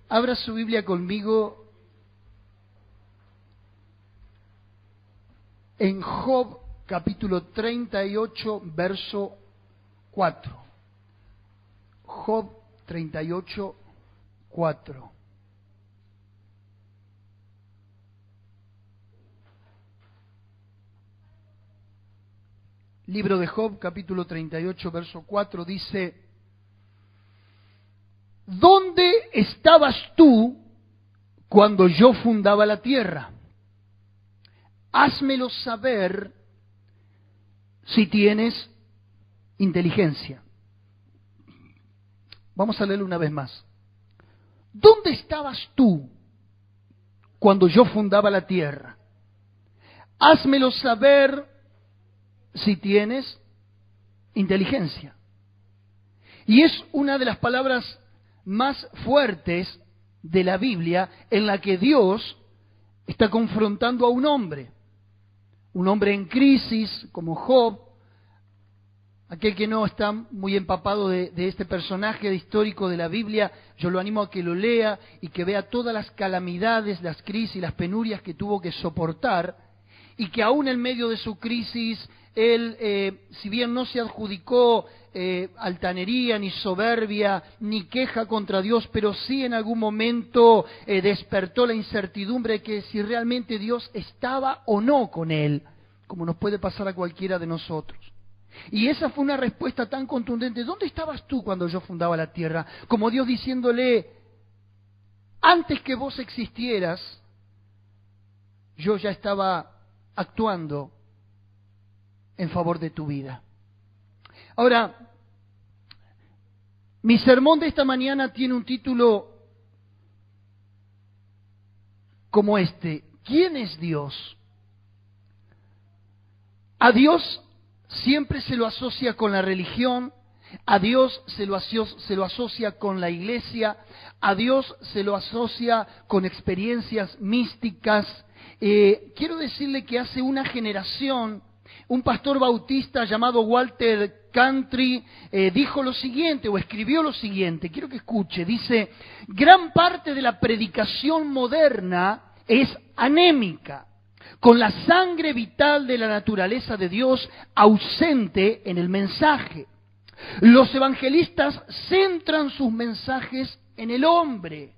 Abra su Biblia conmigo en Job capítulo 38, verso 4. Job 38, 4. Libro de Job, capítulo 38, verso 4, dice: ¿Dónde estabas tú cuando yo fundaba la tierra? Házmelo saber si tienes inteligencia. Vamos a leerlo una vez más. ¿Dónde estabas tú cuando yo fundaba la tierra? Házmelo saber si tienes inteligencia. Y es una de las palabras más fuertes de la Biblia en la que Dios está confrontando a un hombre en crisis como Job. Aquel que no está muy empapado de este personaje histórico de la Biblia, yo lo animo a que lo lea y que vea todas las calamidades, las crisis, las penurias que tuvo que soportar, y que aún en medio de su crisis, él, si bien no se adjudicó altanería, ni soberbia, ni queja contra Dios, pero sí en algún momento despertó la incertidumbre de que si realmente Dios estaba o no con él, como nos puede pasar a cualquiera de nosotros. Y esa fue una respuesta tan contundente. ¿Dónde estabas tú cuando yo fundaba la tierra? Como Dios diciéndole, antes que vos existieras, yo ya estaba actuando en favor de tu vida. Ahora, mi sermón de esta mañana tiene un título como este: ¿quién es Dios? A Dios siempre se lo asocia con la religión, a Dios se lo asocia con la iglesia, a Dios se lo asocia con experiencias místicas. Quiero decirle que hace una generación, un pastor bautista llamado Walter Cantry dijo lo siguiente, o escribió lo siguiente, quiero que escuche, dice: gran parte de la predicación moderna es anémica, con la sangre vital de la naturaleza de Dios ausente en el mensaje. Los evangelistas centran sus mensajes en el hombre.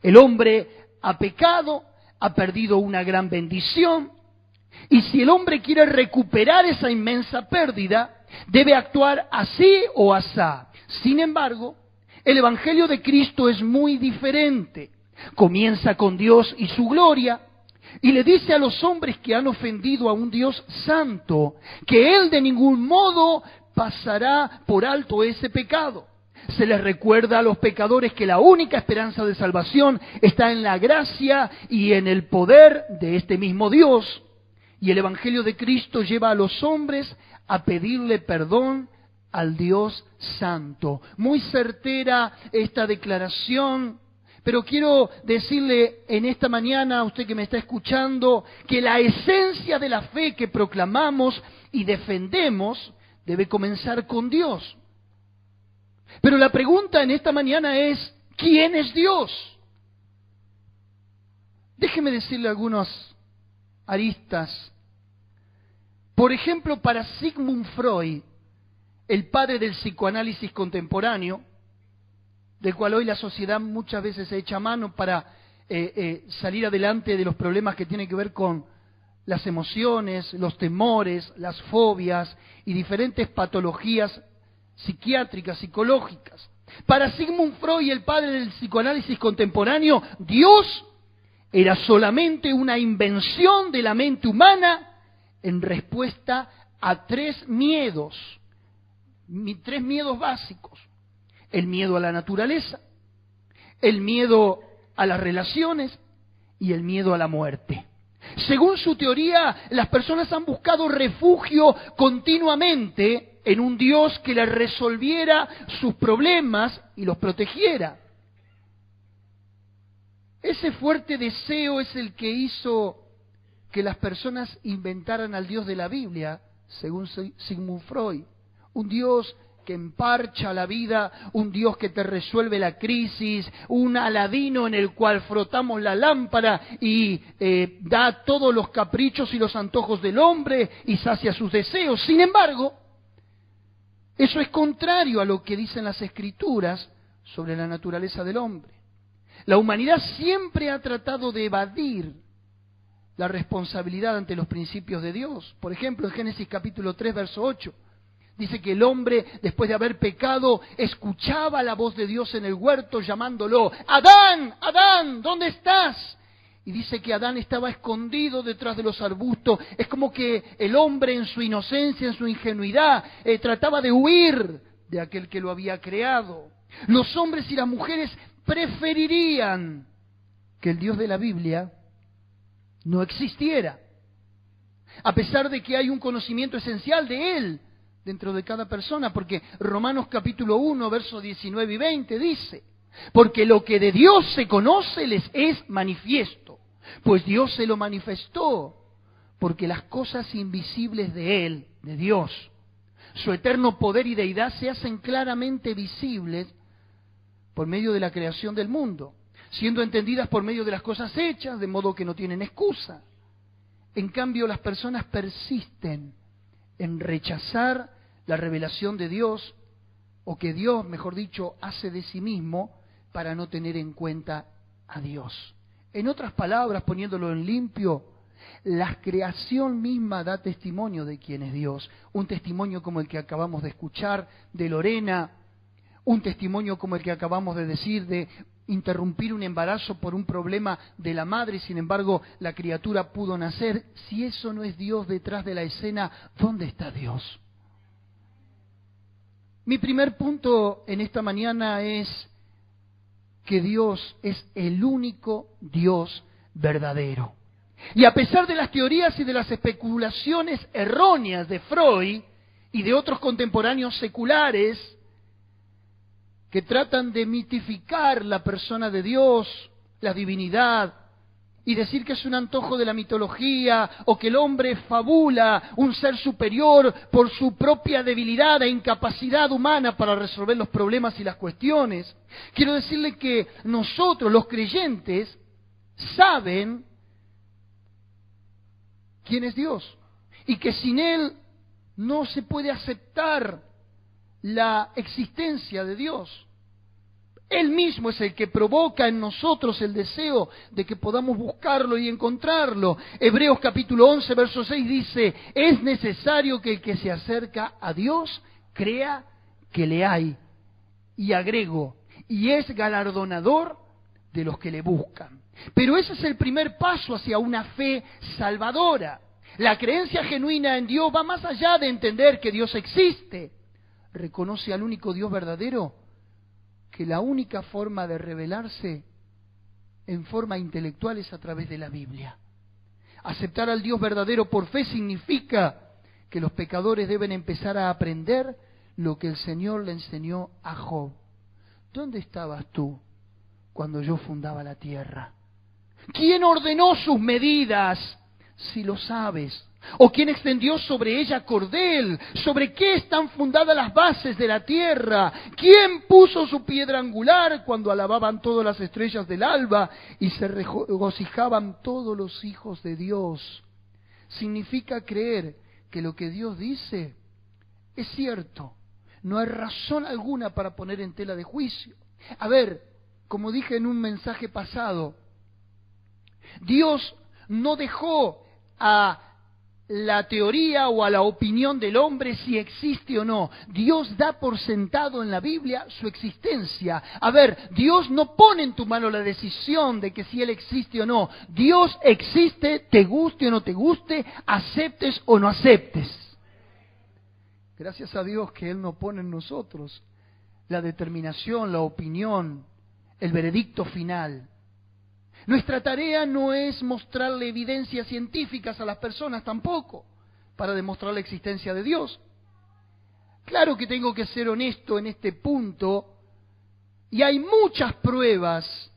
El hombre ha pecado, ha perdido una gran bendición, y si el hombre quiere recuperar esa inmensa pérdida, debe actuar así o asá. Sin embargo, el Evangelio de Cristo es muy diferente. Comienza con Dios y su gloria, y le dice a los hombres que han ofendido a un Dios santo que Él de ningún modo pasará por alto ese pecado. Se les recuerda a los pecadores que la única esperanza de salvación está en la gracia y en el poder de este mismo Dios. Y el Evangelio de Cristo lleva a los hombres a pedirle perdón al Dios santo. Muy certera esta declaración. Pero quiero decirle en esta mañana a usted que me está escuchando que la esencia de la fe que proclamamos y defendemos debe comenzar con Dios. Pero la pregunta en esta mañana es: ¿quién es Dios? Déjeme decirle algunas aristas. Por ejemplo, para Sigmund Freud, el padre del psicoanálisis contemporáneo, del cual hoy la sociedad muchas veces se echa mano para salir adelante de los problemas que tienen que ver con las emociones, los temores, las fobias y diferentes patologías psiquiátricas, psicológicas. Para Sigmund Freud, el padre del psicoanálisis contemporáneo, Dios era solamente una invención de la mente humana en respuesta a tres miedos básicos: el miedo a la naturaleza, el miedo a las relaciones y el miedo a la muerte. Según su teoría, las personas han buscado refugio continuamente en un Dios que les resolviera sus problemas y los protegiera. Ese fuerte deseo es el que hizo que las personas inventaran al Dios de la Biblia, según Sigmund Freud. Un Dios que emparcha la vida, un Dios que te resuelve la crisis, un Aladino en el cual frotamos la lámpara y da todos los caprichos y los antojos del hombre y sacia sus deseos. Sin embargo, eso es contrario a lo que dicen las Escrituras sobre la naturaleza del hombre. La humanidad siempre ha tratado de evadir la responsabilidad ante los principios de Dios. Por ejemplo, en Génesis capítulo 3, verso 8, dice que el hombre, después de haber pecado, escuchaba la voz de Dios en el huerto llamándolo: ¡Adán! ¡Adán! ¿Dónde estás? Y dice que Adán estaba escondido detrás de los arbustos. Es como que el hombre en su inocencia, en su ingenuidad, trataba de huir de aquel que lo había creado. Los hombres y las mujeres preferirían que el Dios de la Biblia no existiera, a pesar de que hay un conocimiento esencial de Él dentro de cada persona, porque Romanos capítulo 1, versos 19 y 20 dice: porque lo que de Dios se conoce les es manifiesto, pues Dios se lo manifestó, porque las cosas invisibles de Él, de Dios, su eterno poder y deidad se hacen claramente visibles por medio de la creación del mundo, siendo entendidas por medio de las cosas hechas, de modo que no tienen excusa. En cambio, las personas persisten en rechazar la revelación de Dios, o que Dios, mejor dicho, hace de sí mismo, para no tener en cuenta a Dios. En otras palabras, poniéndolo en limpio, la creación misma da testimonio de quién es Dios. Un testimonio como el que acabamos de escuchar de Lorena, un testimonio como el que acabamos de decir de interrumpir un embarazo por un problema de la madre, sin embargo la criatura pudo nacer. Si eso no es Dios detrás de la escena, ¿dónde está Dios? Mi primer punto en esta mañana es que Dios es el único Dios verdadero. Y a pesar de las teorías y de las especulaciones erróneas de Freud y de otros contemporáneos seculares que tratan de mitificar la persona de Dios, la divinidad, y decir que es un antojo de la mitología, o que el hombre fabula un ser superior por su propia debilidad e incapacidad humana para resolver los problemas y las cuestiones, quiero decirle que nosotros, los creyentes, saben quién es Dios, y que sin Él no se puede aceptar la existencia de Dios. Él mismo es el que provoca en nosotros el deseo de que podamos buscarlo y encontrarlo. Hebreos capítulo 11, verso 6 dice: es necesario que el que se acerca a Dios crea que le hay. Y agrego, y es galardonador de los que le buscan. Pero ese es el primer paso hacia una fe salvadora. La creencia genuina en Dios va más allá de entender que Dios existe. Reconoce al único Dios verdadero, que la única forma de revelarse en forma intelectual es a través de la Biblia. Aceptar al Dios verdadero por fe significa que los pecadores deben empezar a aprender lo que el Señor le enseñó a Job. ¿Dónde estabas tú cuando yo fundaba la tierra? ¿Quién ordenó sus medidas, si lo sabes? ¿O quién extendió sobre ella cordel? ¿Sobre qué están fundadas las bases de la tierra? ¿Quién puso su piedra angular cuando alababan todas las estrellas del alba y se regocijaban todos los hijos de Dios? Significa creer que lo que Dios dice es cierto. No hay razón alguna para poner en tela de juicio. A ver, como dije en un mensaje pasado, Dios no dejó a la teoría o a la opinión del hombre si existe o no. Dios da por sentado en la Biblia su existencia. A ver, Dios no pone en tu mano la decisión de que si Él existe o no. Dios existe, te guste o no te guste, aceptes o no aceptes. Gracias a Dios que Él no pone en nosotros la determinación, la opinión, el veredicto final. Nuestra tarea no es mostrarle evidencias científicas a las personas tampoco, para demostrar la existencia de Dios. Claro que tengo que ser honesto en este punto, y hay muchas pruebas,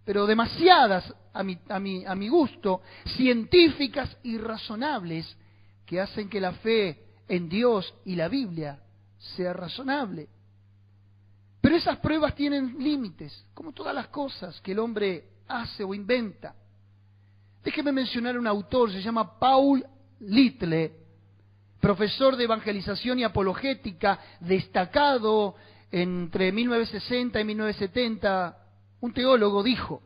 pero demasiadas a mi gusto, científicas y razonables, que hacen que la fe en Dios y la Biblia sea razonable. Pero esas pruebas tienen límites, como todas las cosas que el hombre hace o inventa. Déjeme mencionar un autor, se llama Paul Little, profesor de evangelización y apologética, destacado entre 1960 y 1970, un teólogo dijo: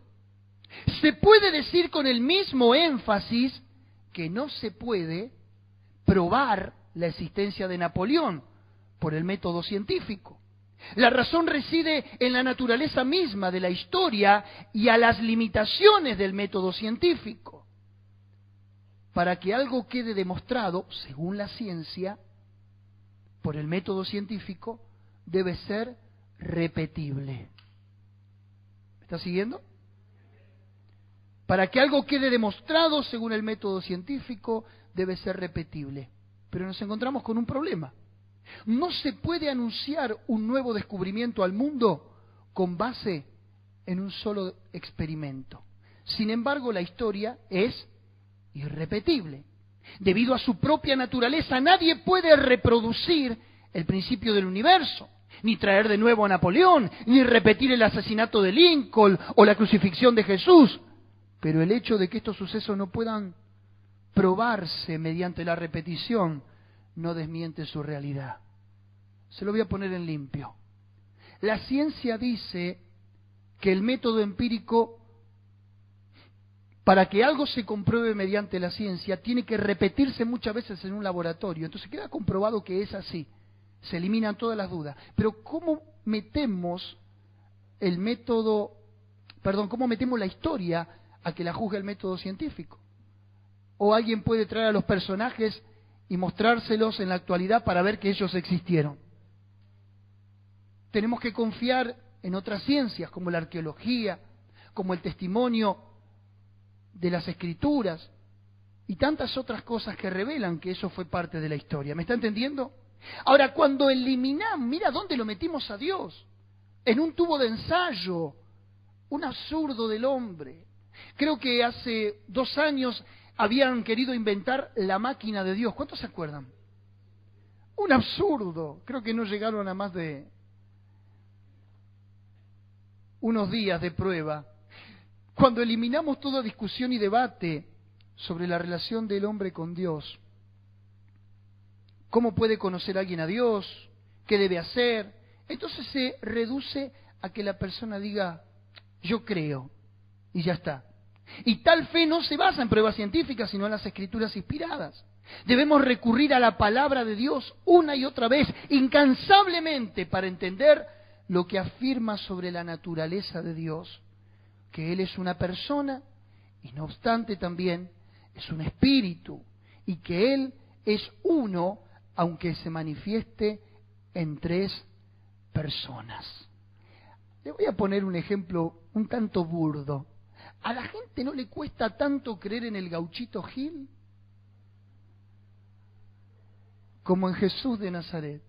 se puede decir con el mismo énfasis que no se puede probar la existencia de Napoleón por el método científico. La razón reside en la naturaleza misma de la historia y a las limitaciones del método científico. Para que algo quede demostrado, según la ciencia, por el método científico, debe ser repetible. ¿Me está siguiendo? Para que algo quede demostrado, según el método científico, debe ser repetible. Pero nos encontramos con un problema. No se puede anunciar un nuevo descubrimiento al mundo con base en un solo experimento. Sin embargo, la historia es irrepetible. Debido a su propia naturaleza, nadie puede reproducir el principio del universo, ni traer de nuevo a Napoleón, ni repetir el asesinato de Lincoln o la crucifixión de Jesús. Pero el hecho de que estos sucesos no puedan probarse mediante la repetición no desmiente su realidad. Se lo voy a poner en limpio. La ciencia dice que el método empírico, para que algo se compruebe mediante la ciencia, tiene que repetirse muchas veces en un laboratorio. Entonces queda comprobado que es así. Se eliminan todas las dudas. Pero ¿cómo metemos cómo metemos la historia a que la juzgue el método científico? O alguien puede traer a los personajes y mostrárselos en la actualidad para ver que ellos existieron. Tenemos que confiar en otras ciencias, como la arqueología, como el testimonio de las escrituras y tantas otras cosas que revelan que eso fue parte de la historia. ¿Me está entendiendo? Ahora, cuando eliminamos, mira dónde lo metimos a Dios, en un tubo de ensayo, un absurdo del hombre. Creo que hace 2 años habían querido inventar la máquina de Dios. ¿Cuántos se acuerdan? Un absurdo. Creo que no llegaron a más de unos días de prueba. Cuando eliminamos toda discusión y debate sobre la relación del hombre con Dios, cómo puede conocer a alguien a Dios, qué debe hacer, entonces se reduce a que la persona diga: yo creo, y ya está. Y tal fe no se basa en pruebas científicas, sino en las escrituras inspiradas. Debemos recurrir a la palabra de Dios una y otra vez, incansablemente, para entender lo que afirma sobre la naturaleza de Dios, que Él es una persona y no obstante también es un espíritu, y que Él es uno, aunque se manifieste en 3 personas. Le voy a poner un ejemplo un tanto burdo. ¿A la gente no le cuesta tanto creer en el Gauchito Gil como en Jesús de Nazaret?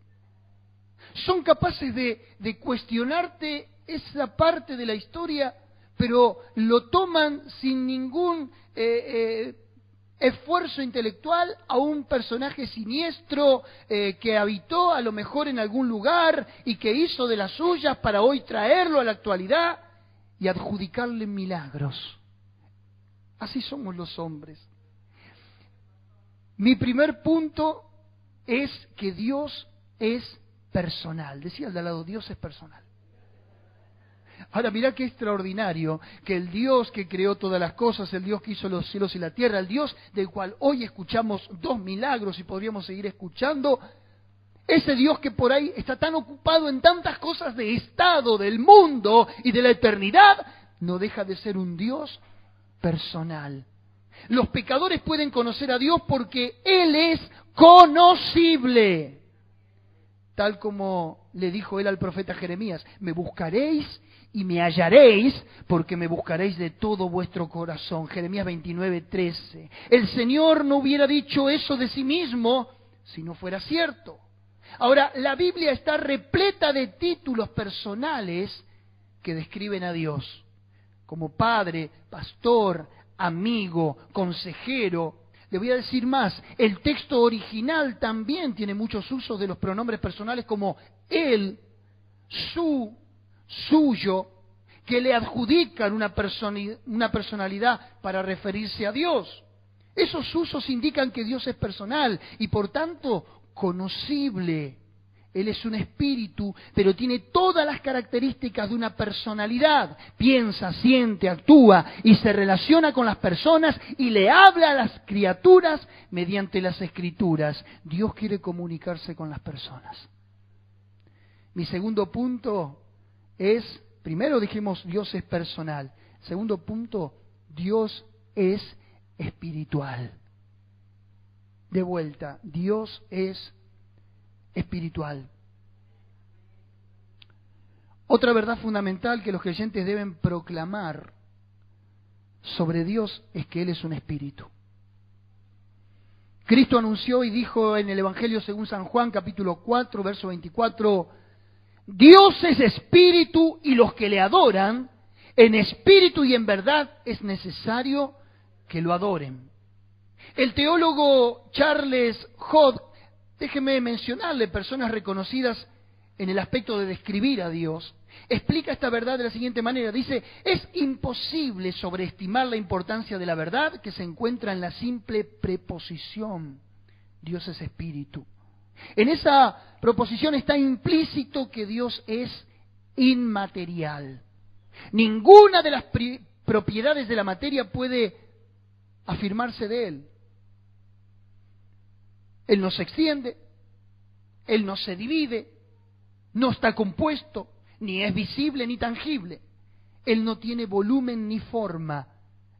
Son capaces de cuestionarte esa parte de la historia, pero lo toman sin ningún esfuerzo intelectual a un personaje siniestro que habitó a lo mejor en algún lugar y que hizo de las suyas para hoy traerlo a la actualidad y adjudicarle milagros. Así somos los hombres. Mi primer punto es que Dios es personal. Decía al de al lado: Dios es personal. Ahora mirá qué extraordinario que el Dios que creó todas las cosas, el Dios que hizo los cielos y la tierra, el Dios del cual hoy escuchamos 2 milagros y podríamos seguir escuchando, ese Dios que por ahí está tan ocupado en tantas cosas de estado, del mundo y de la eternidad, no deja de ser un Dios personal. Los pecadores pueden conocer a Dios porque Él es conocible. Tal como le dijo Él al profeta Jeremías: me buscaréis y me hallaréis, porque me buscaréis de todo vuestro corazón. Jeremías 29:13. El Señor no hubiera dicho eso de sí mismo si no fuera cierto. Ahora, la Biblia está repleta de títulos personales que describen a Dios como Padre, Pastor, Amigo, Consejero. te voy a decir más, el texto original también tiene muchos usos de los pronombres personales como él, su, suyo, que le adjudican una personalidad para referirse a Dios. Esos usos indican que Dios es personal y por tanto conocible. Él es un espíritu, pero tiene todas las características de una personalidad. Piensa, siente, actúa y se relaciona con las personas y le habla a las criaturas mediante las Escrituras. Dios quiere comunicarse con las personas. Mi segundo punto es, primero dijimos Dios es personal. Segundo punto, Dios es espiritual. De vuelta, Dios es espiritual. Otra verdad fundamental que los creyentes deben proclamar sobre Dios es que Él es un espíritu. Cristo anunció y dijo en el Evangelio según San Juan, capítulo 4, verso 24, Dios es espíritu y los que le adoran, en espíritu y en verdad es necesario que lo adoren. El teólogo Charles Hodge, déjeme mencionarle, personas reconocidas en el aspecto de describir a Dios, explica esta verdad de la siguiente manera. Dice, es imposible sobreestimar la importancia de la verdad que se encuentra en la simple preposición. Dios es espíritu. En esa proposición está implícito que Dios es inmaterial. Ninguna de las propiedades de la materia puede afirmarse de Él. Él no se extiende, Él no se divide, no está compuesto, ni es visible ni tangible. Él no tiene volumen ni forma.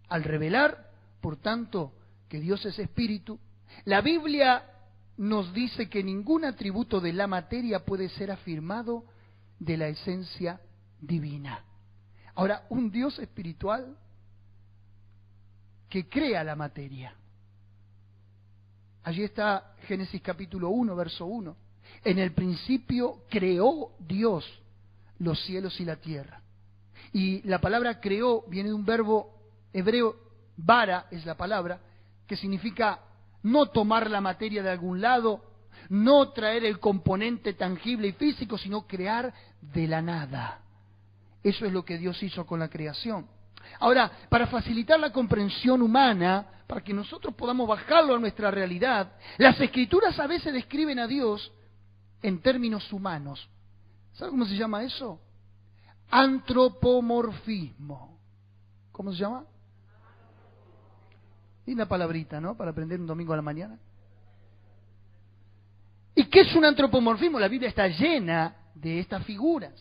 Al revelar, por tanto, que Dios es espíritu, la Biblia nos dice que ningún atributo de la materia puede ser afirmado de la esencia divina. Ahora, un Dios espiritual que crea la materia. Allí está Génesis capítulo 1, verso 1. En el principio creó Dios los cielos y la tierra. Y la palabra creó viene de un verbo hebreo, bara es la palabra, que significa no tomar la materia de algún lado, no traer el componente tangible y físico, sino crear de la nada. Eso es lo que Dios hizo con la creación. Ahora, para facilitar la comprensión humana, para que nosotros podamos bajarlo a nuestra realidad, las Escrituras a veces describen a Dios en términos humanos. ¿Sabe cómo se llama eso? Antropomorfismo. ¿Cómo se llama? Y una palabrita, ¿no? Para aprender un domingo a la mañana. ¿Y qué es un antropomorfismo? La Biblia está llena de estas figuras.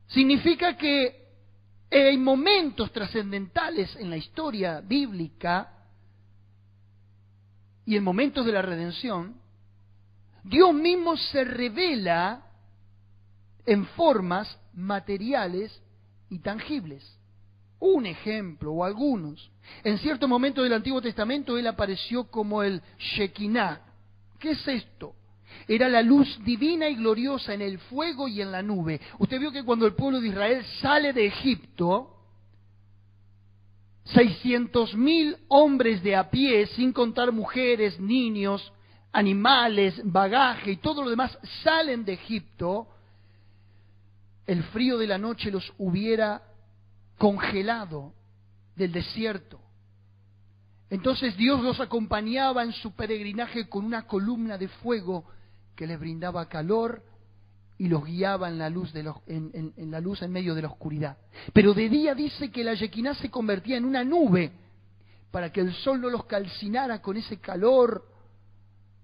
Significa que en momentos trascendentales en la historia bíblica y en momentos de la redención, Dios mismo se revela en formas materiales y tangibles. Un ejemplo o algunos. En cierto momento del Antiguo Testamento Él apareció como el Shekinah. ¿Qué es esto? Era la luz divina y gloriosa en el fuego y en la nube. Usted vio que cuando el pueblo de Israel sale de Egipto, 600.000 hombres de a pie, sin contar mujeres, niños, animales, bagaje y todo lo demás, salen de Egipto. El frío de la noche los hubiera congelado del desierto. Entonces Dios los acompañaba en su peregrinaje con una columna de fuego que les brindaba calor y los guiaba en la luz en la luz en medio de la oscuridad. Pero de día dice que la Shekinah se convertía en una nube para que el sol no los calcinara con ese calor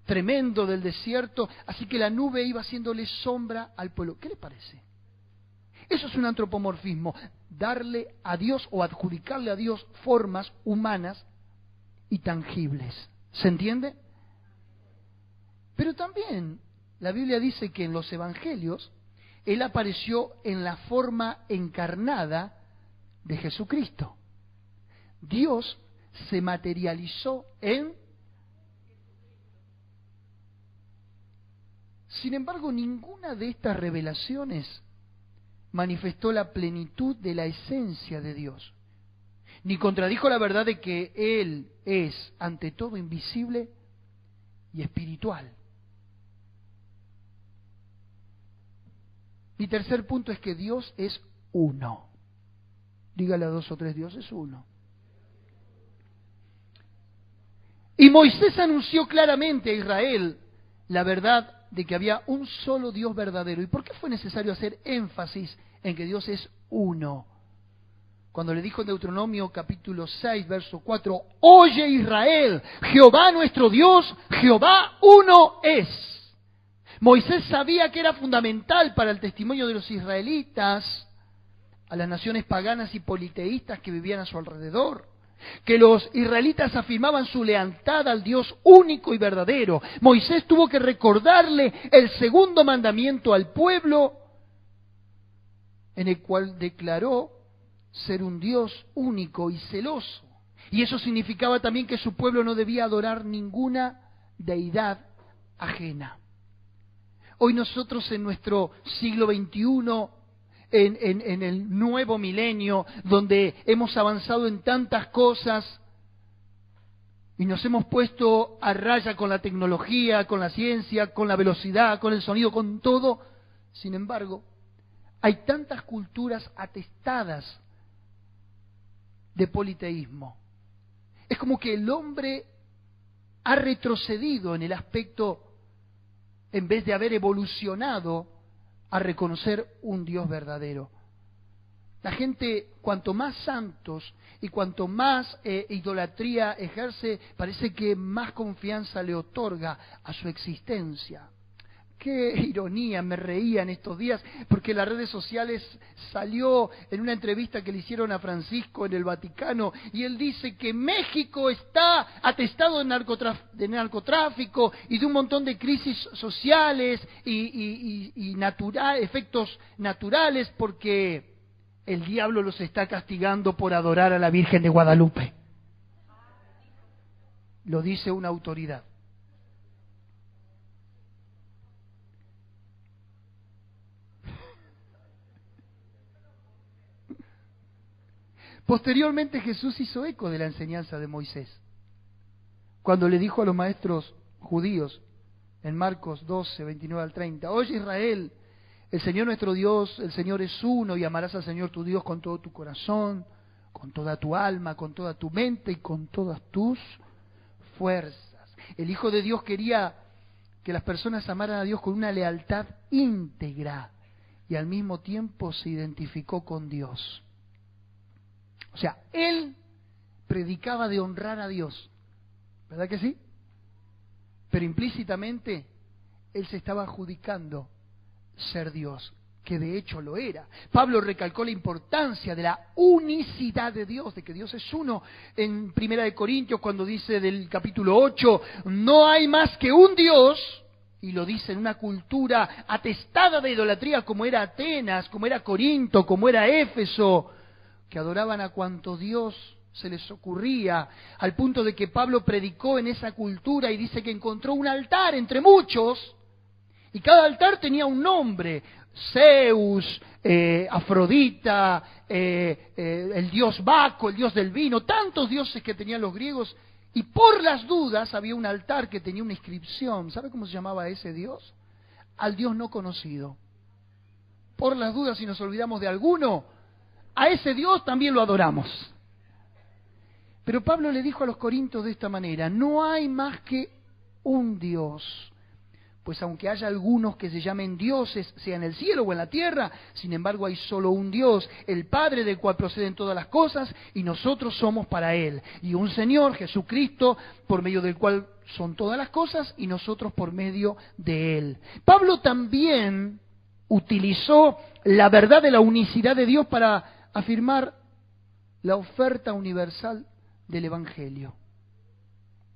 tremendo del desierto, así que la nube iba haciéndole sombra al pueblo. ¿Qué le parece? Eso es un antropomorfismo, darle a Dios o adjudicarle a Dios formas humanas y tangibles. ¿Se entiende? Pero también la Biblia dice que en los evangelios Él apareció en la forma encarnada de Jesucristo. Dios se materializó en... Sin embargo, ninguna de estas revelaciones manifestó la plenitud de la esencia de Dios. ni contradijo la verdad de que Él es, ante todo, invisible y espiritual. Mi tercer punto es que Dios es uno. Dígale a 2 o 3, Dios es uno. Y Moisés anunció claramente a Israel la verdad de que había un solo Dios verdadero. ¿Y por qué fue necesario hacer énfasis en que Dios es uno? Cuando le dijo en Deuteronomio capítulo 6, verso 4, oye Israel, Jehová nuestro Dios, Jehová uno es. Moisés sabía que era fundamental para el testimonio de los israelitas a las naciones paganas y politeístas que vivían a su alrededor, que los israelitas afirmaban su lealtad al Dios único y verdadero. Moisés tuvo que recordarle el segundo mandamiento al pueblo, en el cual declaró ser un Dios único y celoso. Y eso significaba también que su pueblo no debía adorar ninguna deidad ajena. Hoy nosotros en nuestro siglo XXI, en el nuevo milenio, donde hemos avanzado en tantas cosas y nos hemos puesto a raya con la tecnología, con la ciencia, con la velocidad, con el sonido, con todo, sin embargo, hay tantas culturas atestadas de politeísmo. Es como que el hombre ha retrocedido en el aspecto, en vez de haber evolucionado a reconocer un Dios verdadero. La gente, cuanto más santos y cuanto más idolatría ejerce, parece que más confianza le otorga a su existencia. Qué ironía, me reía en estos días, porque en las redes sociales salió en una entrevista que le hicieron a Francisco en el Vaticano, y él dice que México está atestado de narcotráfico y de un montón de crisis sociales y efectos naturales, porque el diablo los está castigando por adorar a la Virgen de Guadalupe. Lo dice una autoridad. Posteriormente Jesús hizo eco de la enseñanza de Moisés, cuando le dijo a los maestros judíos, en Marcos 12, 29 al 30, oye Israel, el Señor nuestro Dios, el Señor es uno, y amarás al Señor tu Dios con todo tu corazón, con toda tu alma, con toda tu mente y con todas tus fuerzas. El Hijo de Dios quería que las personas amaran a Dios con una lealtad íntegra y al mismo tiempo se identificó con Dios. O sea, Él predicaba de honrar a Dios, ¿verdad que sí? Pero implícitamente Él se estaba adjudicando ser Dios, que de hecho lo era. Pablo recalcó la importancia de la unicidad de Dios, de que Dios es uno. En 1 Corintios, cuando dice del capítulo 8, no hay más que un Dios, y lo dice en una cultura atestada de idolatría como era Atenas, como era Corinto, como era Éfeso, que adoraban a cuanto Dios se les ocurría, al punto de que Pablo predicó en esa cultura y dice que encontró un altar entre muchos, y cada altar tenía un nombre: Zeus, Afrodita, el dios Baco, el dios del vino, tantos dioses que tenían los griegos, y por las dudas había un altar que tenía una inscripción. ¿Sabe cómo se llamaba ese dios? Al Dios no conocido. Por las dudas, si nos olvidamos de alguno, a ese Dios también lo adoramos. Pero Pablo le dijo a los corintios de esta manera: no hay más que un Dios, pues aunque haya algunos que se llamen dioses, sea en el cielo o en la tierra, sin embargo hay solo un Dios, el Padre, del cual proceden todas las cosas, y nosotros somos para Él, y un Señor, Jesucristo, por medio del cual son todas las cosas, y nosotros por medio de Él. Pablo también utilizó la verdad de la unicidad de Dios para afirmar la oferta universal del Evangelio.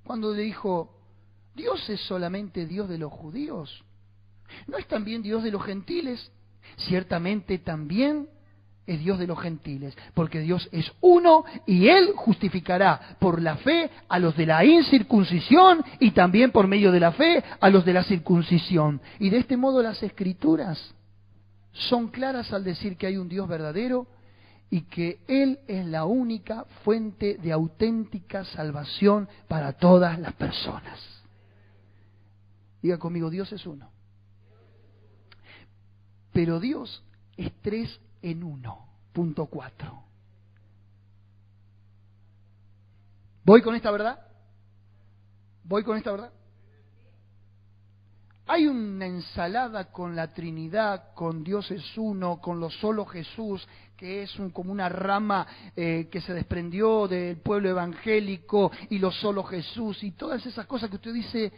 Cuando le dijo: ¿Dios es solamente Dios de los judíos? ¿No es también Dios de los gentiles? Ciertamente también es Dios de los gentiles, porque Dios es uno y Él justificará por la fe a los de la incircuncisión y también por medio de la fe a los de la circuncisión. Y de este modo las Escrituras son claras al decir que hay un Dios verdadero y que Él es la única fuente de auténtica salvación para todas las personas. Diga conmigo, Dios es uno. Pero Dios es 3 en 1. Punto 4. ¿Voy con esta verdad? ¿Voy con esta verdad? Hay una ensalada con la Trinidad, con Dios es uno, con lo solo Jesús, que es como una rama que se desprendió del pueblo evangélico, y lo solo Jesús, y todas esas cosas que usted dice,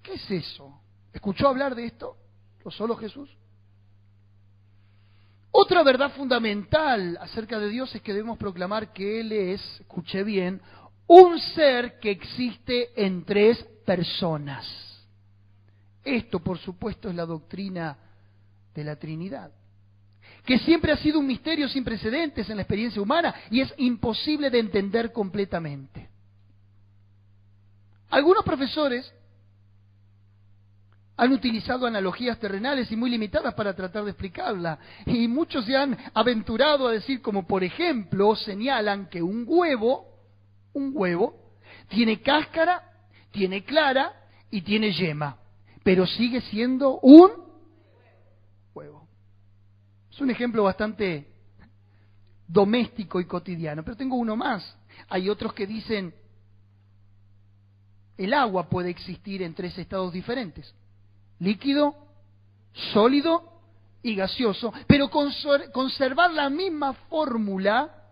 ¿qué es eso? ¿Escuchó hablar de esto? ¿Lo solo Jesús? Otra verdad fundamental acerca de Dios es que debemos proclamar que Él es, escuché bien, un ser que existe en 3 personas. Esto, por supuesto, es la doctrina de la Trinidad, que siempre ha sido un misterio sin precedentes en la experiencia humana y es imposible de entender completamente. Algunos profesores han utilizado analogías terrenales y muy limitadas para tratar de explicarla, y muchos se han aventurado a decir, como por ejemplo, señalan que un huevo tiene cáscara, tiene clara y tiene yema, pero sigue siendo un huevo. Es un ejemplo bastante doméstico y cotidiano, pero tengo uno más. Hay otros que dicen, el agua puede existir en 3 estados diferentes: líquido, sólido y gaseoso, pero conservar la misma fórmula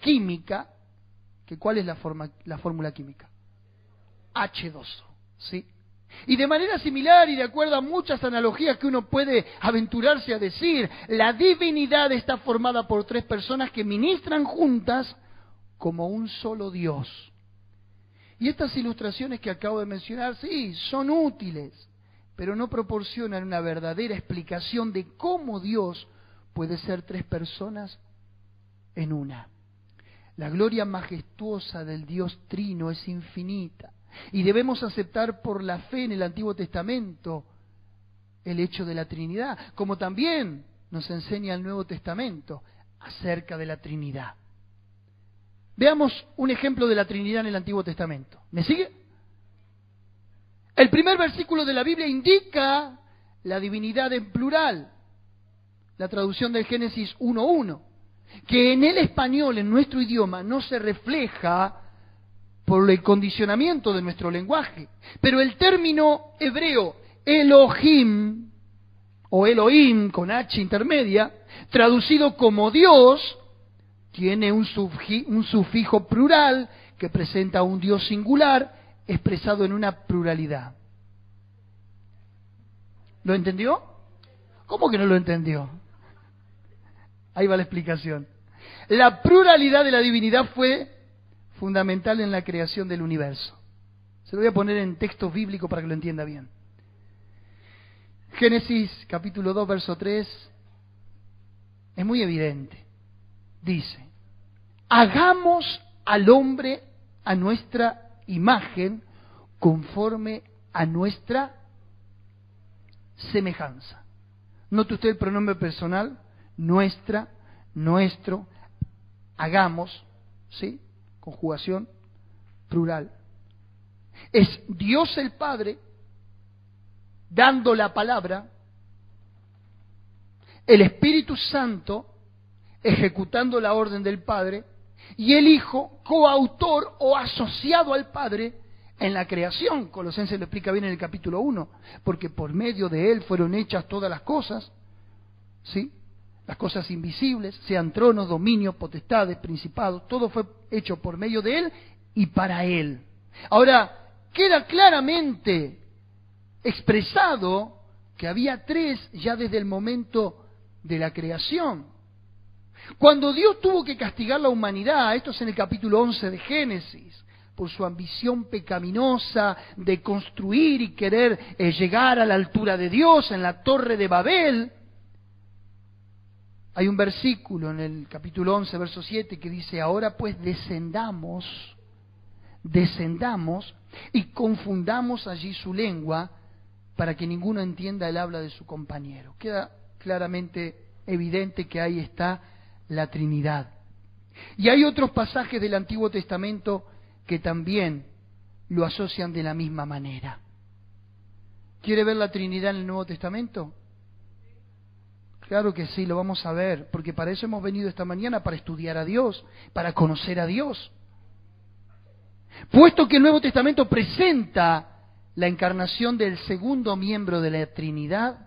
química. Que ¿cuál es la fórmula química? H2O, ¿sí? Y de manera similar y de acuerdo a muchas analogías que uno puede aventurarse a decir, la divinidad está formada por 3 personas que ministran juntas como un solo Dios. Y estas ilustraciones que acabo de mencionar, sí, son útiles, pero no proporcionan una verdadera explicación de cómo Dios puede ser 3 personas en una. La gloria majestuosa del Dios Trino es infinita y debemos aceptar por la fe en el Antiguo Testamento el hecho de la Trinidad, como también nos enseña el Nuevo Testamento acerca de la Trinidad. Veamos un ejemplo de la Trinidad en el Antiguo Testamento. ¿Me sigue? El primer versículo de la Biblia indica la divinidad en plural, la traducción del Génesis 1:1. Que en el español, en nuestro idioma, no se refleja por el condicionamiento de nuestro lenguaje. Pero el término hebreo Elohim, o Elohim con H intermedia, traducido como Dios, tiene un sufijo plural que presenta un Dios singular expresado en una pluralidad. ¿Lo entendió? ¿Cómo que no lo entendió? Ahí va la explicación. La pluralidad de la divinidad fue fundamental en la creación del universo. Se lo voy a poner en texto bíblico para que lo entienda bien. Génesis capítulo 2, verso 3, es muy evidente. Dice, hagamos al hombre a nuestra imagen conforme a nuestra semejanza. Note usted el pronombre personal, nuestra, nuestro, hagamos, ¿sí? Conjugación plural. Es Dios el Padre dando la palabra, el Espíritu Santo ejecutando la orden del Padre y el Hijo coautor o asociado al Padre en la creación. Colosenses lo explica bien en el capítulo 1, porque por medio de Él fueron hechas todas las cosas, ¿sí? Las cosas invisibles, sean tronos, dominios, potestades, principados, todo fue hecho por medio de Él y para Él. Ahora, queda claramente expresado que había 3 ya desde el momento de la creación. Cuando Dios tuvo que castigar la humanidad, esto es en el capítulo 11 de Génesis, por su ambición pecaminosa de construir y querer llegar a la altura de Dios en la Torre de Babel, hay un versículo en el capítulo 11, verso 7, que dice, ahora pues descendamos y confundamos allí su lengua para que ninguno entienda el habla de su compañero. Queda claramente evidente que ahí está la Trinidad. Y hay otros pasajes del Antiguo Testamento que también lo asocian de la misma manera. ¿Quiere ver la Trinidad en el Nuevo Testamento? Claro que sí, lo vamos a ver, porque para eso hemos venido esta mañana, para estudiar a Dios, para conocer a Dios. Puesto que el Nuevo Testamento presenta la encarnación del segundo miembro de la Trinidad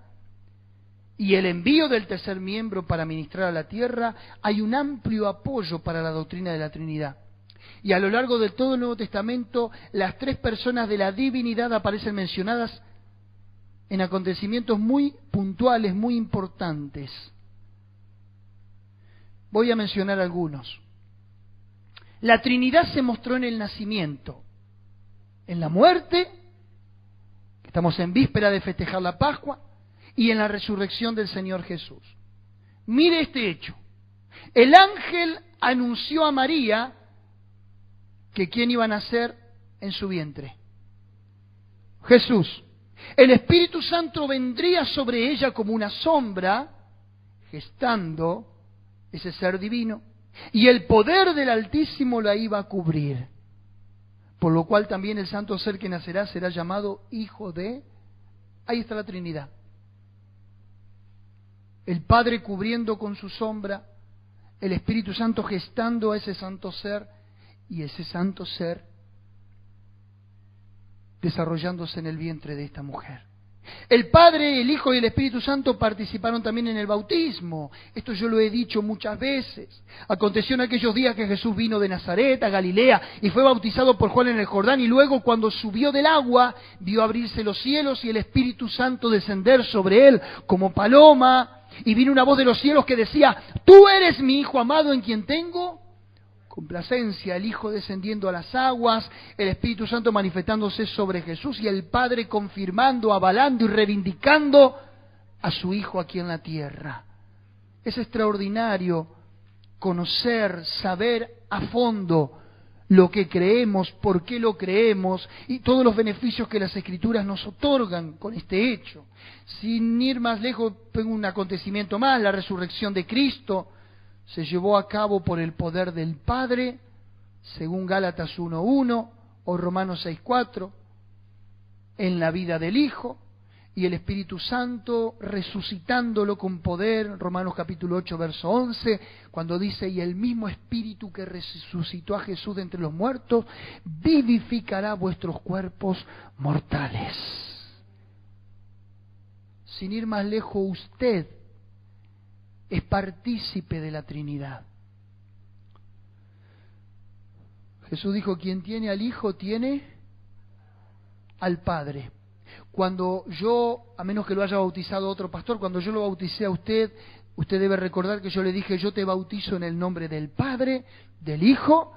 y el envío del tercer miembro para ministrar a la tierra, hay un amplio apoyo para la doctrina de la Trinidad. Y a lo largo de todo el Nuevo Testamento, las tres personas de la divinidad aparecen mencionadas en acontecimientos muy puntuales, muy importantes. Voy a mencionar algunos. La Trinidad se mostró en el nacimiento, en la muerte, estamos en víspera de festejar la Pascua, y en la resurrección del Señor Jesús. Mire este hecho. El ángel anunció a María que quién iba a nacer en su vientre. Jesús. El Espíritu Santo vendría sobre ella como una sombra, gestando ese ser divino, y el poder del Altísimo la iba a cubrir. Por lo cual también el santo ser que nacerá será llamado Hijo de... Ahí está la Trinidad. El Padre cubriendo con su sombra, el Espíritu Santo gestando a ese santo ser, y ese santo ser desarrollándose en el vientre de esta mujer. El Padre, el Hijo y el Espíritu Santo participaron también en el bautismo. Esto yo lo he dicho muchas veces. Aconteció en aquellos días que Jesús vino de Nazaret a Galilea y fue bautizado por Juan en el Jordán, y luego cuando subió del agua vio abrirse los cielos y el Espíritu Santo descender sobre él como paloma, y vino una voz de los cielos que decía: tú eres mi Hijo amado en quien tengo complacencia. El Hijo descendiendo a las aguas, el Espíritu Santo manifestándose sobre Jesús y el Padre confirmando, avalando y reivindicando a su Hijo aquí en la tierra. Es extraordinario conocer, saber a fondo lo que creemos, por qué lo creemos y todos los beneficios que las Escrituras nos otorgan con este hecho. Sin ir más lejos, tengo un acontecimiento más: la resurrección de Cristo se llevó a cabo por el poder del Padre, según Gálatas 1:1 o Romanos 6:4, en la vida del Hijo, y el Espíritu Santo resucitándolo con poder, Romanos capítulo 8, verso 11, cuando dice: y el mismo Espíritu que resucitó a Jesús de entre los muertos, vivificará vuestros cuerpos mortales. Sin ir más lejos, usted es partícipe de la Trinidad. Jesús dijo: quien tiene al Hijo tiene al Padre. Cuando yo, a menos que lo haya bautizado otro pastor, cuando yo lo bauticé a usted, usted debe recordar que yo le dije: yo te bautizo en el nombre del Padre, del Hijo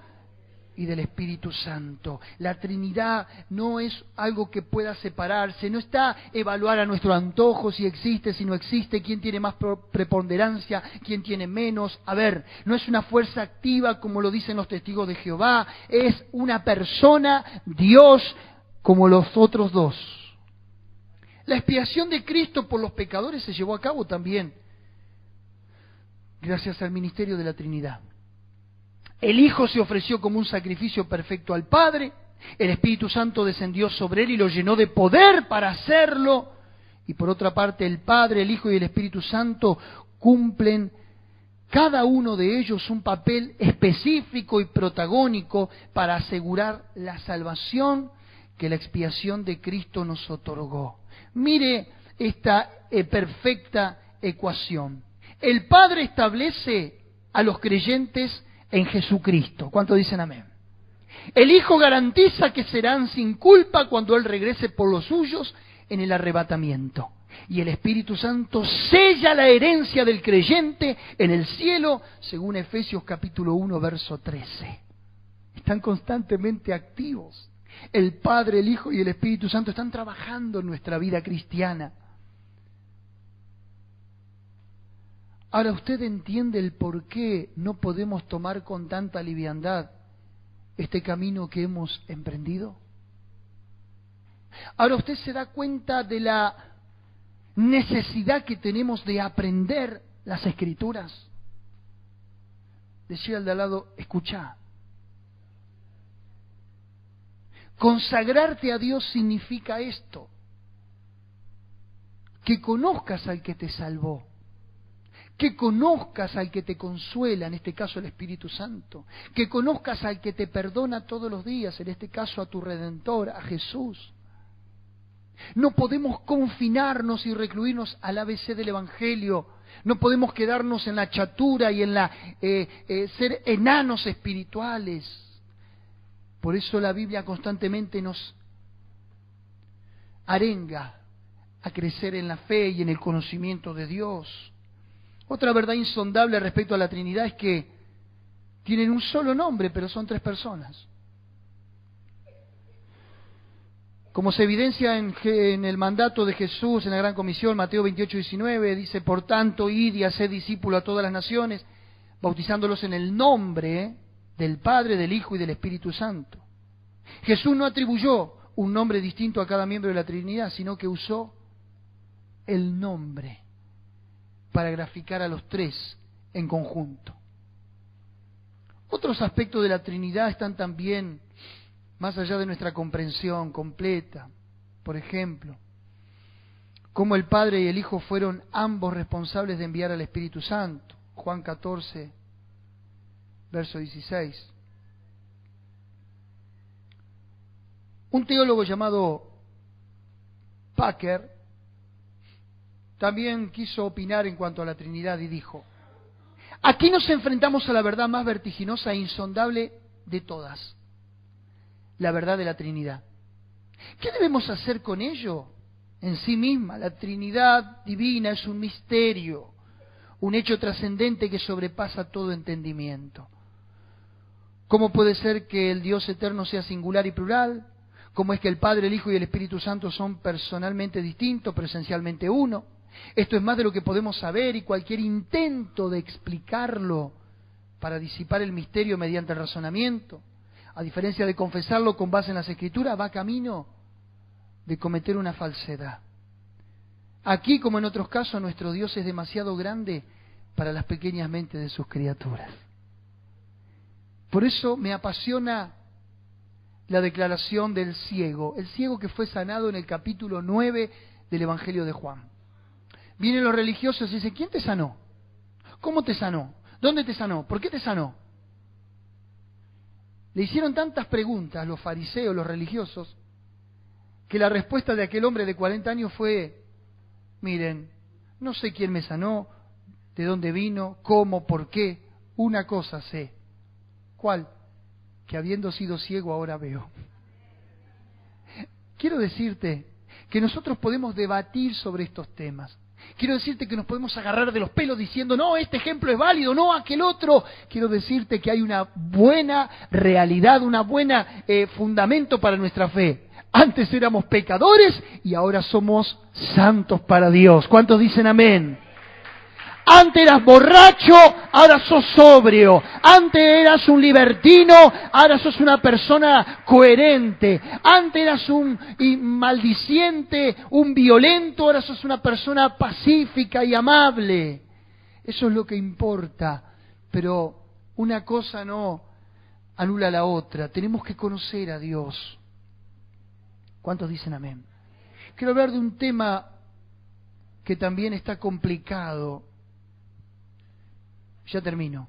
y del Espíritu Santo. La Trinidad no es algo que pueda separarse, no está evaluar a nuestro antojo si existe, si no existe, quién tiene más preponderancia, quién tiene menos. A ver, no es una fuerza activa como lo dicen los testigos de Jehová, es una persona, Dios, como los otros dos. La expiación de Cristo por los pecadores se llevó a cabo también gracias al ministerio de la Trinidad. El Hijo se ofreció como un sacrificio perfecto al Padre, el Espíritu Santo descendió sobre él y lo llenó de poder para hacerlo, y por otra parte el Padre, el Hijo y el Espíritu Santo cumplen cada uno de ellos un papel específico y protagónico para asegurar la salvación que la expiación de Cristo nos otorgó. Mire esta perfecta ecuación. El Padre establece a los creyentes en Jesucristo. ¿Cuánto dicen amén? El Hijo garantiza que serán sin culpa cuando Él regrese por los suyos en el arrebatamiento. Y el Espíritu Santo sella la herencia del creyente en el cielo, según Efesios capítulo 1, verso 13. Están constantemente activos. El Padre, el Hijo y el Espíritu Santo están trabajando en nuestra vida cristiana. Ahora, ¿usted entiende el por qué no podemos tomar con tanta liviandad este camino que hemos emprendido? Ahora, ¿usted se da cuenta de la necesidad que tenemos de aprender las Escrituras? decía al de al lado, escuchá. Consagrarte a Dios significa esto. Que conozcas al que te salvó. Que conozcas al que te consuela, en este caso el Espíritu Santo. Que conozcas al que te perdona todos los días, en este caso a tu Redentor, a Jesús. No podemos confinarnos y recluirnos al ABC del Evangelio. No podemos quedarnos en la chatura y en la ser enanos espirituales. Por eso la Biblia constantemente nos arenga a crecer en la fe y en el conocimiento de Dios. Otra verdad insondable respecto a la Trinidad es que tienen un solo nombre, pero son tres personas. Como se evidencia en el mandato de Jesús en la Gran Comisión, Mateo 28:19, dice, por tanto, id y haced discípulos a todas las naciones, bautizándolos en el nombre del Padre, del Hijo y del Espíritu Santo. Jesús no atribuyó un nombre distinto a cada miembro de la Trinidad, sino que usó el nombre para graficar a los tres en conjunto. Otros aspectos de la Trinidad están también más allá de nuestra comprensión completa. Por ejemplo, cómo el Padre y el Hijo fueron ambos responsables de enviar al Espíritu Santo. Juan 14, verso 16. Un teólogo llamado Packer también quiso opinar en cuanto a la Trinidad y dijo, aquí nos enfrentamos a la verdad más vertiginosa e insondable de todas, la verdad de la Trinidad. ¿Qué debemos hacer con ello? En sí misma, la Trinidad divina es un misterio, un hecho trascendente que sobrepasa todo entendimiento. ¿Cómo puede ser que el Dios eterno sea singular y plural? ¿Cómo es que el Padre, el Hijo y el Espíritu Santo son personalmente distintos, pero esencialmente uno? Esto es más de lo que podemos saber y cualquier intento de explicarlo para disipar el misterio mediante el razonamiento, a diferencia de confesarlo con base en las Escrituras, va camino de cometer una falsedad. Aquí, como en otros casos, nuestro Dios es demasiado grande para las pequeñas mentes de sus criaturas. Por eso me apasiona la declaración del ciego, el ciego que fue sanado en el capítulo 9 del Evangelio de Juan. Vienen los religiosos y dicen, ¿quién te sanó? ¿Cómo te sanó? ¿Dónde te sanó? ¿Por qué te sanó? Le hicieron tantas preguntas los fariseos, los religiosos, que la respuesta de aquel hombre de 40 años fue, miren, no sé quién me sanó, de dónde vino, cómo, por qué, una cosa sé. ¿Cuál? Que habiendo sido ciego ahora veo. Quiero decirte que nosotros podemos debatir sobre estos temas. Quiero decirte que nos podemos agarrar de los pelos diciendo, no, este ejemplo es válido, no, aquel otro. Quiero decirte que hay una buena realidad, una buena fundamento para nuestra fe. Antes éramos pecadores y ahora somos santos para Dios. ¿Cuántos dicen amén? Antes eras borracho, ahora sos sobrio. Antes eras un libertino, ahora sos una persona coherente. Antes eras un maldiciente, un violento, ahora sos una persona pacífica y amable. Eso es lo que importa. Pero una cosa no anula la otra. Tenemos que conocer a Dios. ¿Cuántos dicen amén? Quiero hablar de un tema que también está complicado. Ya termino.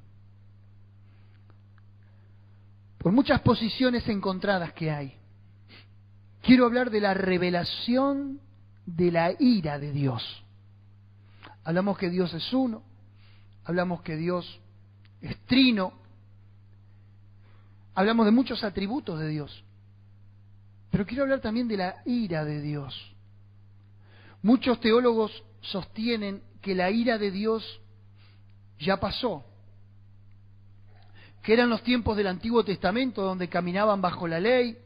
Por muchas posiciones encontradas que hay, quiero hablar de la revelación de la ira de Dios. Hablamos que Dios es uno, hablamos que Dios es trino, hablamos de muchos atributos de Dios, pero quiero hablar también de la ira de Dios. Muchos teólogos sostienen que la ira de Dios ya pasó, que eran los tiempos del Antiguo Testamento donde caminaban bajo la ley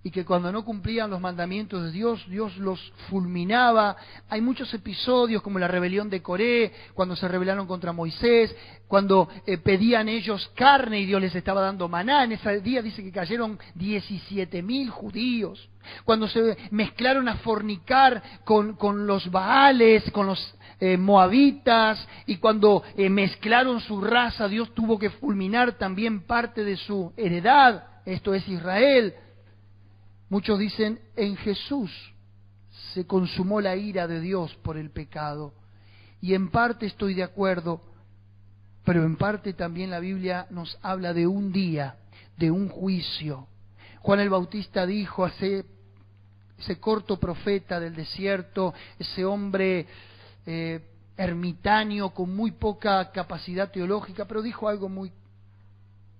y que cuando no cumplían los mandamientos de Dios, Dios los fulminaba. Hay muchos episodios como la rebelión de Coré, cuando se rebelaron contra Moisés, cuando pedían ellos carne y Dios les estaba dando maná. En ese día dice que cayeron 17.000 judíos. Cuando se mezclaron a fornicar con los Baales, con los moabitas, y cuando mezclaron su raza, Dios tuvo que fulminar también parte de su heredad, esto es Israel. Muchos dicen, en Jesús se consumó la ira de Dios por el pecado. Y en parte estoy de acuerdo, pero en parte también la Biblia nos habla de un día, de un juicio. Juan el Bautista dijo, ese corto profeta del desierto, ese hombre ermitaño con muy poca capacidad teológica, pero dijo algo muy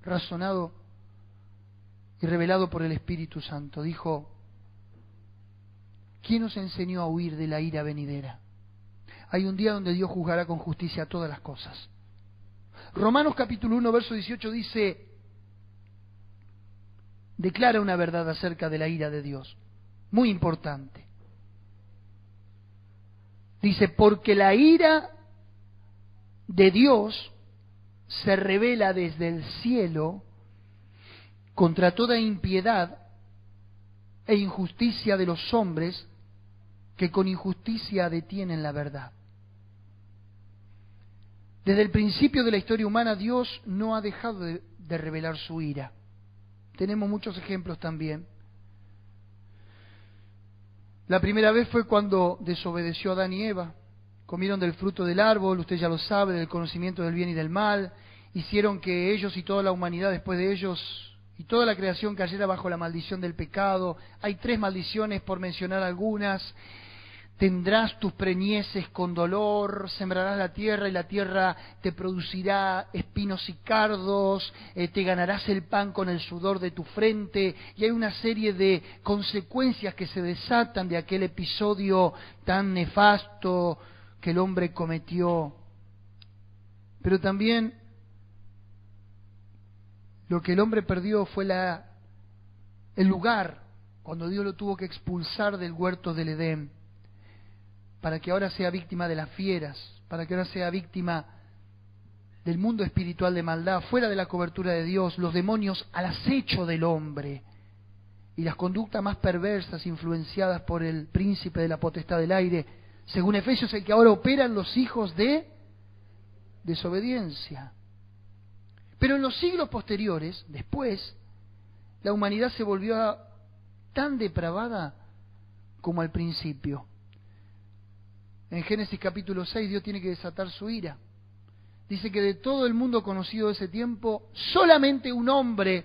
razonado y revelado por el Espíritu Santo. Dijo, ¿quién nos enseñó a huir de la ira venidera? Hay un día donde Dios juzgará con justicia todas las cosas. Romanos capítulo 1, verso 18 dice, declara una verdad acerca de la ira de Dios, muy importante. Dice, porque la ira de Dios se revela desde el cielo contra toda impiedad e injusticia de los hombres que con injusticia detienen la verdad. Desde el principio de la historia humana, Dios no ha dejado de revelar su ira. Tenemos muchos ejemplos también. La primera vez fue cuando desobedeció a Adán y Eva. Comieron del fruto del árbol, usted ya lo sabe, del conocimiento del bien y del mal. Hicieron que ellos y toda la humanidad después de ellos y toda la creación cayera bajo la maldición del pecado. Hay 3 maldiciones, por mencionar algunas. Tendrás tus preñeces con dolor, sembrarás la tierra y la tierra te producirá espinos y cardos, te ganarás el pan con el sudor de tu frente, y hay una serie de consecuencias que se desatan de aquel episodio tan nefasto que el hombre cometió. Pero también lo que el hombre perdió fue el lugar, cuando Dios lo tuvo que expulsar del huerto del Edén, para que ahora sea víctima de las fieras, para que ahora sea víctima del mundo espiritual de maldad, fuera de la cobertura de Dios, los demonios al acecho del hombre, y las conductas más perversas influenciadas por el príncipe de la potestad del aire, según Efesios, el que ahora operan los hijos de desobediencia. Pero en los siglos posteriores, después, la humanidad se volvió tan depravada como al principio. En Génesis capítulo 6 Dios tiene que desatar su ira. Dice que de todo el mundo conocido de ese tiempo, solamente un hombre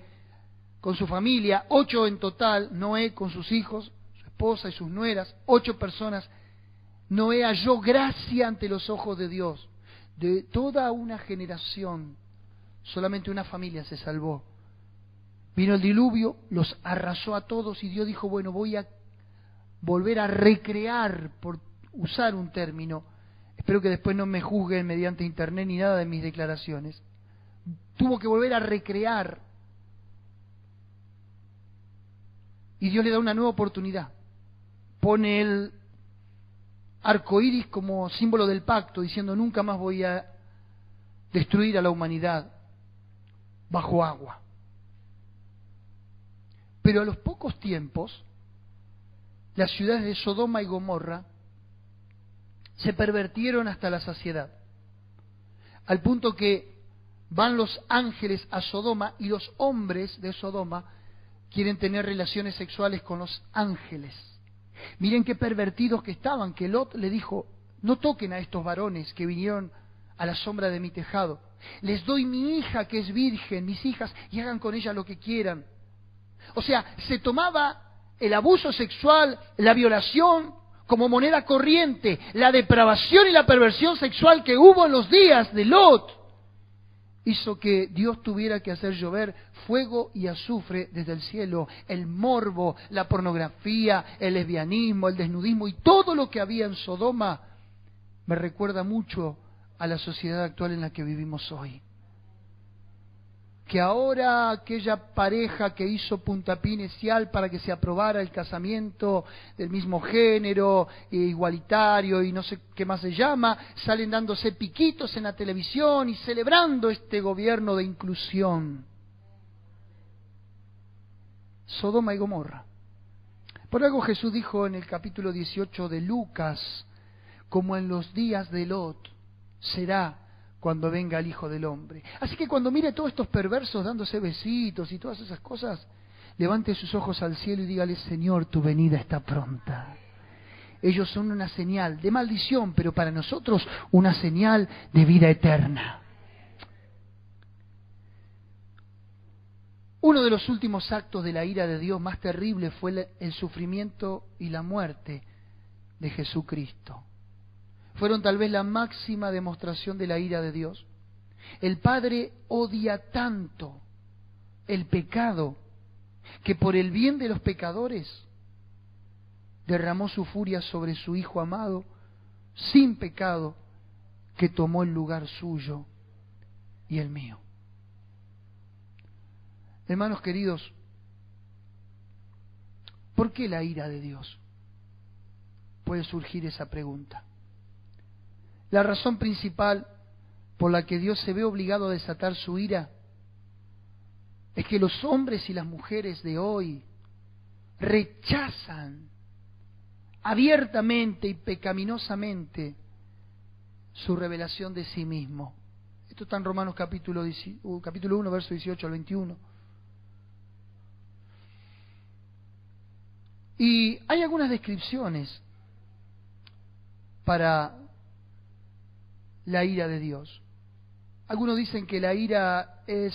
con su familia, 8 en total, Noé con sus hijos, su esposa y sus nueras, 8 personas, Noé halló gracia ante los ojos de Dios. De toda una generación, solamente una familia se salvó. Vino el diluvio, los arrasó a todos y Dios dijo, bueno, voy a volver a recrear, por usar un término, espero que después no me juzguen mediante internet ni nada de mis declaraciones. Tuvo que volver a recrear. Y Dios le da una nueva oportunidad. Pone el arco iris como símbolo del pacto, diciendo nunca más voy a destruir a la humanidad bajo agua. Pero a los pocos tiempos, las ciudades de Sodoma y Gomorra se pervertieron hasta la saciedad, al punto que van los ángeles a Sodoma y los hombres de Sodoma quieren tener relaciones sexuales con los ángeles. Miren qué pervertidos que estaban, que Lot le dijo, no toquen a estos varones que vinieron a la sombra de mi tejado. Les doy mi hija que es virgen, mis hijas, y hagan con ella lo que quieran. O sea, se tomaba el abuso sexual, la violación, como moneda corriente. La depravación y la perversión sexual que hubo en los días de Lot hizo que Dios tuviera que hacer llover fuego y azufre desde el cielo. El morbo, la pornografía, el lesbianismo, el desnudismo y todo lo que había en Sodoma me recuerda mucho a la sociedad actual en la que vivimos hoy. que ahora aquella pareja que hizo puntapié inicial para que se aprobara el casamiento del mismo género, igualitario y no sé qué más se llama, salen dándose piquitos en la televisión y celebrando este gobierno de inclusión. Sodoma y Gomorra. Por algo Jesús dijo en el capítulo 18 de Lucas, como en los días de Lot será cuando venga el Hijo del Hombre. Así que cuando mire todos estos perversos dándose besitos y todas esas cosas, levante sus ojos al cielo y dígale: Señor, tu venida está pronta. Ellos son una señal de maldición, pero para nosotros una señal de vida eterna. Uno de los últimos actos de la ira de Dios más terrible fue el sufrimiento y la muerte de Jesucristo. Fueron tal vez la máxima demostración de la ira de Dios. El Padre odia tanto el pecado que por el bien de los pecadores derramó su furia sobre su Hijo amado, sin pecado, que tomó el lugar suyo y el mío. Hermanos queridos, ¿por qué la ira de Dios? Puede surgir esa pregunta. La razón principal por la que Dios se ve obligado a desatar su ira es que los hombres y las mujeres de hoy rechazan abiertamente y pecaminosamente su revelación de sí mismo. Esto está en Romanos capítulo 1, verso 18 al 21. Y hay algunas descripciones para la ira de Dios. Algunos dicen que la ira es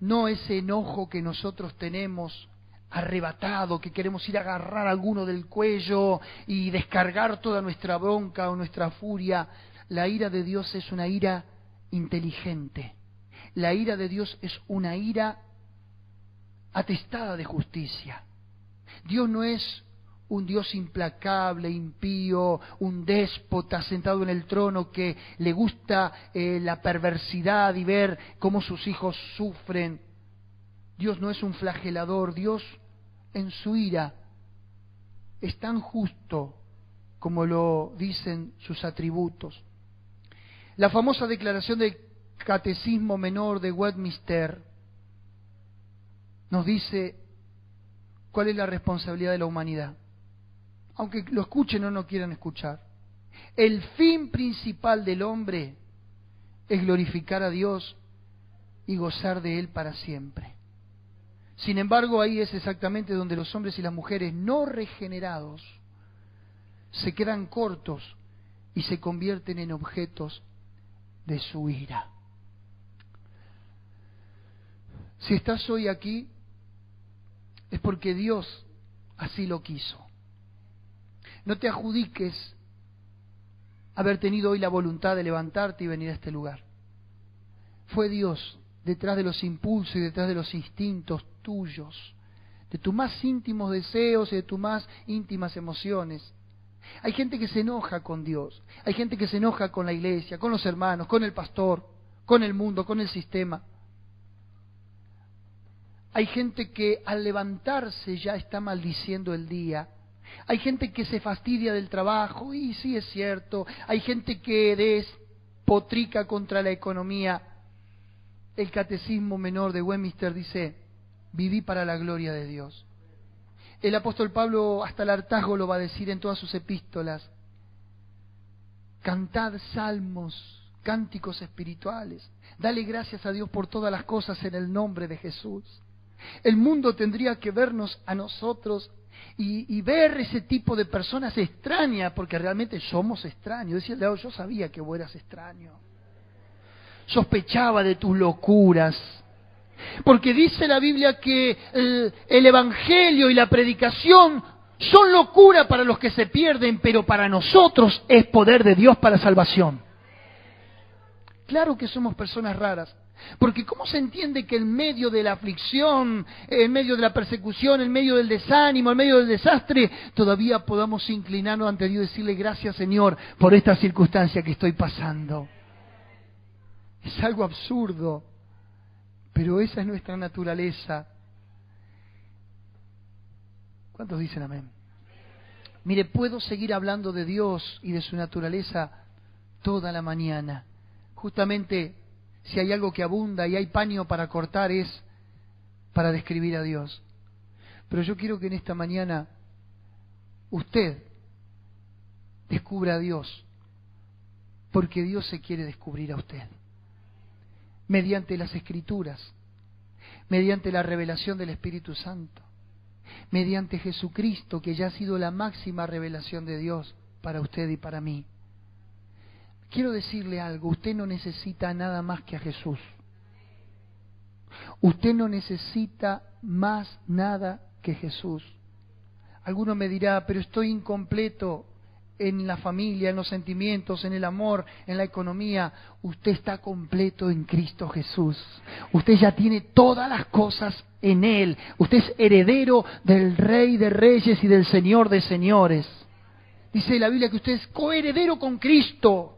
no ese enojo que nosotros tenemos arrebatado, que queremos ir a agarrar a alguno del cuello y descargar toda nuestra bronca o nuestra furia. La ira de Dios es una ira inteligente. La ira de Dios es una ira atestada de justicia. Dios no es un Dios implacable, impío, un déspota sentado en el trono que le gusta la perversidad y ver cómo sus hijos sufren. Dios no es un flagelador. Dios en su ira es tan justo como lo dicen sus atributos. La famosa declaración del Catecismo Menor de Westminster nos dice cuál es la responsabilidad de la humanidad. Aunque lo escuchen o no quieran escuchar. El fin principal del hombre es glorificar a Dios y gozar de Él para siempre. Sin embargo, ahí es exactamente donde los hombres y las mujeres no regenerados se quedan cortos y se convierten en objetos de su ira. Si estás hoy aquí, es porque Dios así lo quiso. No te adjudiques haber tenido hoy la voluntad de levantarte y venir a este lugar. Fue Dios detrás de los impulsos y detrás de los instintos tuyos, de tus más íntimos deseos y de tus más íntimas emociones. Hay gente que se enoja con Dios, hay gente que se enoja con la iglesia, con los hermanos, con el pastor, con el mundo, con el sistema. Hay gente que al levantarse ya está maldiciendo el día. Hay gente que se fastidia del trabajo, y sí es cierto. Hay gente que despotrica contra la economía. El Catecismo Menor de Westminster dice: viví para la gloria de Dios. El apóstol Pablo hasta el hartazgo lo va a decir en todas sus epístolas. Cantad salmos, cánticos espirituales. Dale gracias a Dios por todas las cosas en el nombre de Jesús. El mundo tendría que vernos a nosotros y ver ese tipo de personas extrañas, porque realmente somos extraños. Decía Leo: yo sabía que vos eras extraño. Sospechaba de tus locuras. Porque dice la Biblia que el Evangelio y la predicación son locura para los que se pierden, pero para nosotros es poder de Dios para salvación. Claro que somos personas raras. Porque ¿cómo se entiende que en medio de la aflicción, en medio de la persecución, en medio del desánimo, en medio del desastre, todavía podamos inclinarnos ante Dios y decirle: gracias, Señor, por esta circunstancia que estoy pasando? Es algo absurdo, Pero esa es nuestra naturaleza. ¿Cuántos dicen amén? Mire, puedo seguir hablando de Dios y de su naturaleza toda la mañana. Justamente, si hay algo que abunda y hay paño para cortar, es para describir a Dios. Pero yo quiero que en esta mañana usted descubra a Dios, porque Dios se quiere descubrir a usted. Mediante las Escrituras, mediante la revelación del Espíritu Santo, mediante Jesucristo, que ya ha sido la máxima revelación de Dios para usted y para mí. Quiero decirle algo, usted no necesita nada más que a Jesús. Usted no necesita más nada que Jesús. Alguno me dirá, pero estoy incompleto en la familia, en los sentimientos, en el amor, en la economía. Usted está completo en Cristo Jesús. Usted ya tiene todas las cosas en Él. Usted es heredero del Rey de Reyes y del Señor de Señores. Dice la Biblia que usted es coheredero con Cristo.